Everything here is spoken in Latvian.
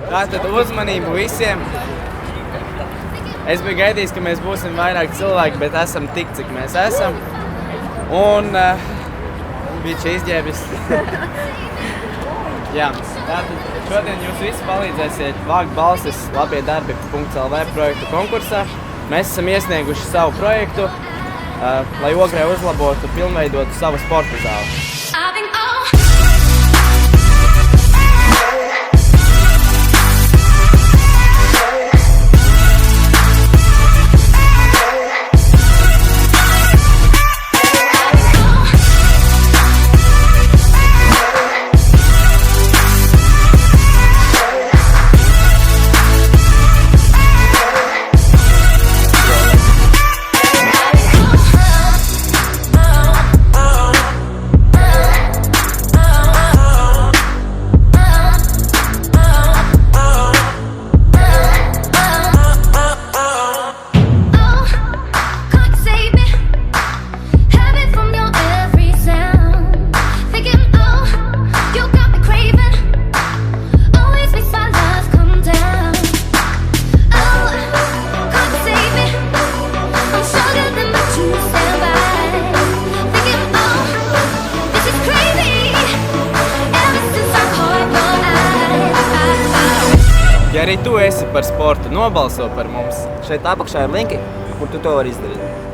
Tātad uzmanību visiem. Es biju gaidījis, ka mēs būsim vairāk cilvēki, bet esam tik, cik mēs esam. Un bija šī izģēbis. Jā, tātad šodien jūs visi palīdzēsiet vākt balsis labiedarbi.lv projektu konkursā. Mēs esam iesnieguši savu projektu, lai Ogrē uzlabotu, pilnveidotu savu sporta zāli. Ja arī tu esi par sportu, nobalso par mums. Šeit apakšā ir linki, kur tu to vari izdarīt.